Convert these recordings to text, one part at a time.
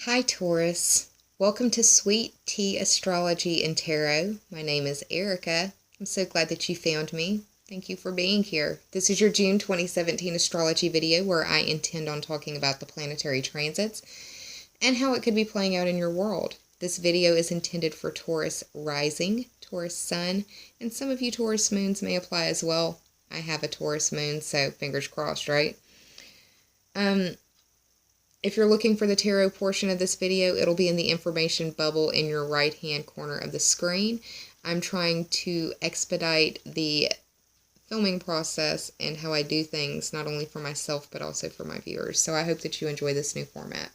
Hi Taurus, welcome to Sweet Tea Astrology and Tarot. My name is Erica. I'm so glad that you found me. Thank you for being here. This is your June 2017 astrology video where I intend on talking about the planetary transits and how it could be playing out in your world. This video is intended for Taurus rising, Taurus sun, and some of you Taurus moons may apply as well. I have a Taurus moon, so fingers crossed, right? If you're looking for the tarot portion of this video, it'll be in the information bubble in your right-hand corner of the screen. I'm trying to expedite the filming process and how I do things, not only for myself, but also for my viewers. So I hope that you enjoy this new format.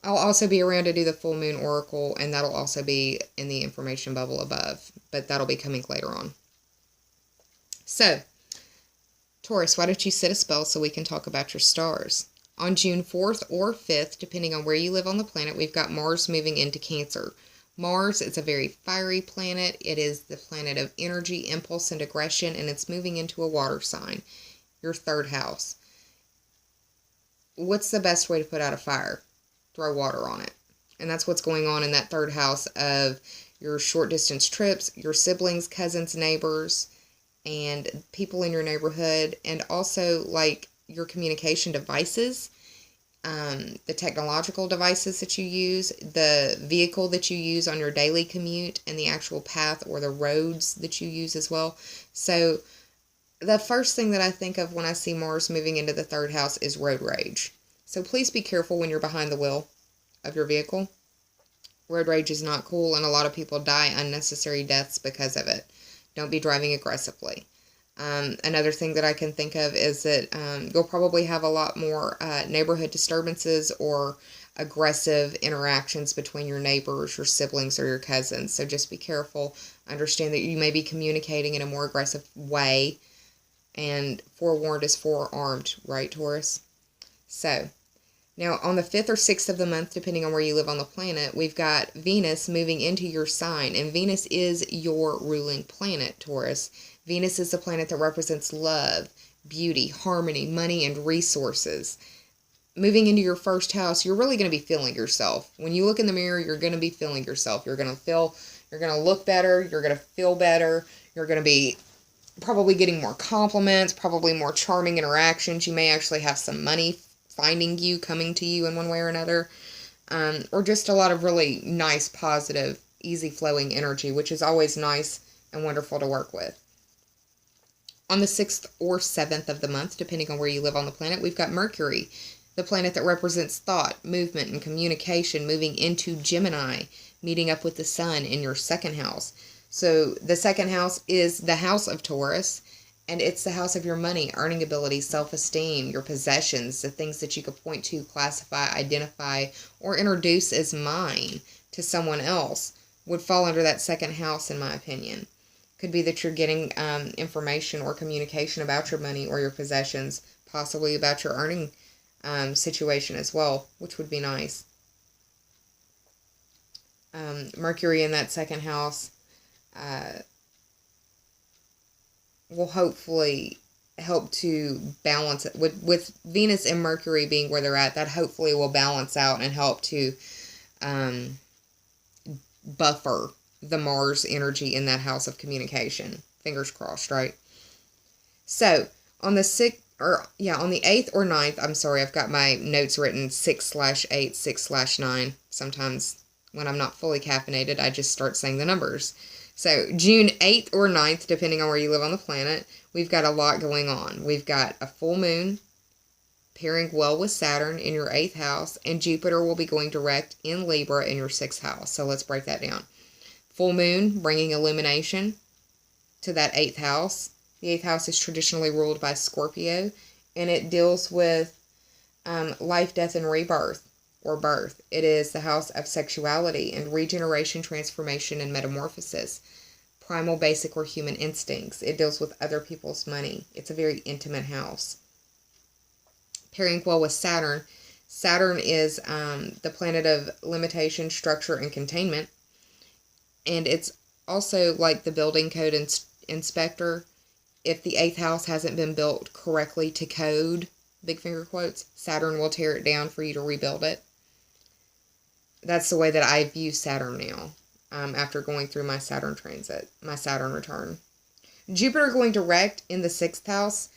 I'll also be around to do the full moon oracle, and that'll also be in the information bubble above, but that'll be coming later on. So, Taurus, why don't you set a spell so we can talk about your stars? On June 4th or 5th, depending on where you live on the planet, we've got Mars moving into Cancer. Mars is a very fiery planet. It is the planet of energy, impulse, and aggression, and it's moving into a water sign, your third house. What's the best way to put out a fire? Throw water on it. And that's what's going on in that third house of your short distance trips, your siblings, cousins, neighbors, and people in your neighborhood, and also like your communication devices, the technological devices that you use, the vehicle that you use on your daily commute, and the actual path or the roads that you use as well. So the first thing that I think of when I see Mars moving into the third house is road rage. So please be careful when you're behind the wheel of your vehicle. Road rage is not cool, and a lot of people die unnecessary deaths because of it. Don't be driving aggressively. Another thing that I can think of is that you'll probably have a lot more neighborhood disturbances or aggressive interactions between your neighbors, your siblings, or your cousins. So just be careful. Understand that you may be communicating in a more aggressive way. And forewarned is forearmed, right, Taurus? So, now on the 5th or 6th of the month, depending on where you live on the planet, we've got Venus moving into your sign. And Venus is your ruling planet, Taurus. Venus is the planet that represents love, beauty, harmony, money, and resources. Moving into your first house, you're really going to be feeling yourself. When you look in the mirror, you're going to be feeling yourself. You're going to look better. You're going to feel better. You're going to be probably getting more compliments, probably more charming interactions. You may actually have some money finding you, coming to you in one way or another. Or just a lot of really nice, positive, easy flowing energy, which is always nice and wonderful to work with. On the 6th or 7th of the month, depending on where you live on the planet, we've got Mercury, the planet that represents thought, movement, and communication, moving into Gemini, meeting up with the sun in your second house. So the second house is the house of Taurus, and it's the house of your money, earning ability, self-esteem, your possessions, the things that you could point to, classify, identify, or introduce as mine to someone else would fall under that second house, in my opinion. Could be that you're getting information or communication about your money or your possessions, possibly about your earning situation as well, which would be nice. Mercury in that second house will hopefully help to balance it. With Venus and Mercury being where they're at, that hopefully will balance out and help to buffer the Mars energy in that house of communication. Fingers crossed, right? So, on the 8th or 9th, I'm sorry, I've got my notes written 6/8, 6/9. Sometimes when I'm not fully caffeinated, I just start saying the numbers. So, June 8th or 9th, depending on where you live on the planet, we've got a lot going on. We've got a full moon pairing well with Saturn in your 8th house, and Jupiter will be going direct in Libra in your 6th house. So, let's break that down. Full moon bringing illumination to that 8th house. The 8th house is traditionally ruled by Scorpio, and it deals with life, death, and rebirth, or birth. It is the house of sexuality and regeneration, transformation, and metamorphosis. Primal, basic, or human instincts. It deals with other people's money. It's a very intimate house. Pairing well with Saturn. Saturn is the planet of limitation, structure, and containment. And it's also like the building code inspector. If the 8th house hasn't been built correctly to code, big finger quotes, Saturn will tear it down for you to rebuild it. that's the way that I view Saturn now, after going through my Saturn transit, my Saturn return. Jupiter going direct in the 6th house.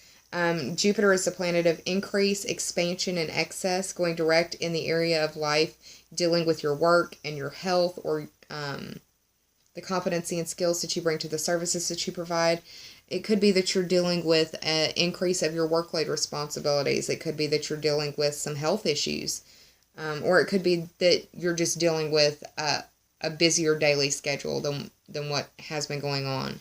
Jupiter is the planet of increase, expansion, and excess, going direct in the area of life, dealing with your work and your health, or the competency and skills that you bring to the services that you provide. It could be that you're dealing with an increase of your workload responsibilities. It could be that you're dealing with some health issues. Or it could be that you're just dealing with a busier daily schedule than what has been going on.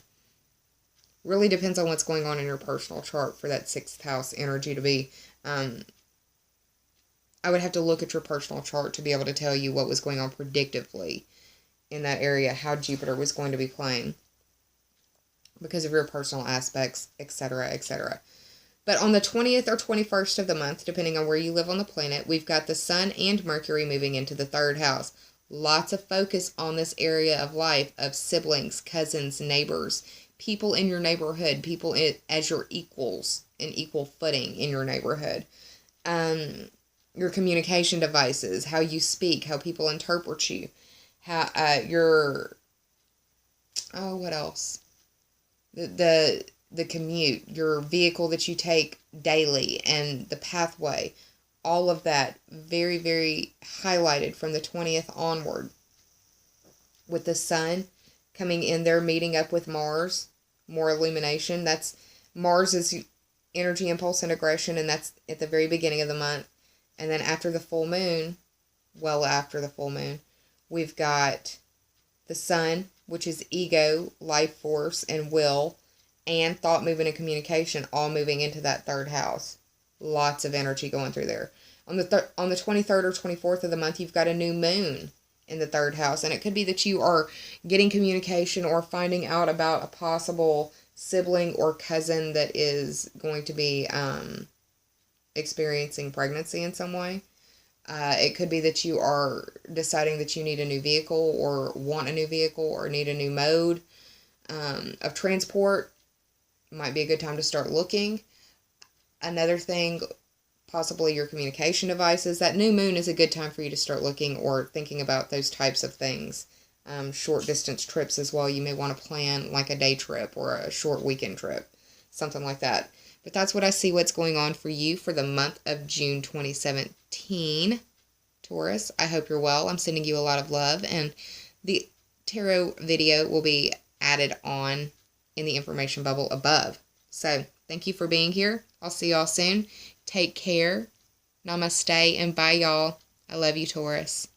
Really depends on what's going on in your personal chart for that 6th house energy to be. I would have to look at your personal chart to be able to tell you what was going on predictively in that area, how Jupiter was going to be playing because of your personal aspects, etc., etc. But on the 20th or 21st of the month, depending on where you live on the planet, we've got the Sun and Mercury moving into the 3rd house. Lots of focus on this area of life of siblings, cousins, neighbors, people in your neighborhood, people as your equals, in equal footing in your neighborhood. Your communication devices, how you speak, how people interpret you, how what else? The commute, your vehicle that you take daily, and the pathway, all of that very, very highlighted from the 20th onward. With the Sun coming in there, meeting up with Mars, more illumination. That's Mars's energy, impulse, and aggression, and that's at the very beginning of the month. And then after the full moon, well after the full moon, we've got the Sun, which is ego, life force, and will, and thought, movement, and communication, all moving into that 3rd house. Lots of energy going through there. On the 23rd or 24th of the month, you've got a new moon in the 3rd house, and it could be that you are getting communication or finding out about a possible sibling or cousin that is going to be experiencing pregnancy in some way. It could be that you are deciding that you need a new vehicle, or want a new vehicle, or need a new mode of transport. Might be a good time to start looking. Another thing, possibly your communication devices. That new moon is a good time for you to start looking or thinking about those types of things. Short distance trips as well. You may want to plan like a day trip or a short weekend trip, something like that. But that's what I see what's going on for you for the month of June 2017, Taurus. I hope you're well. I'm sending you a lot of love, and the tarot video will be added on in the information bubble above. So thank you for being here. I'll see y'all soon. Take care. Namaste and bye, y'all. I love you, Taurus.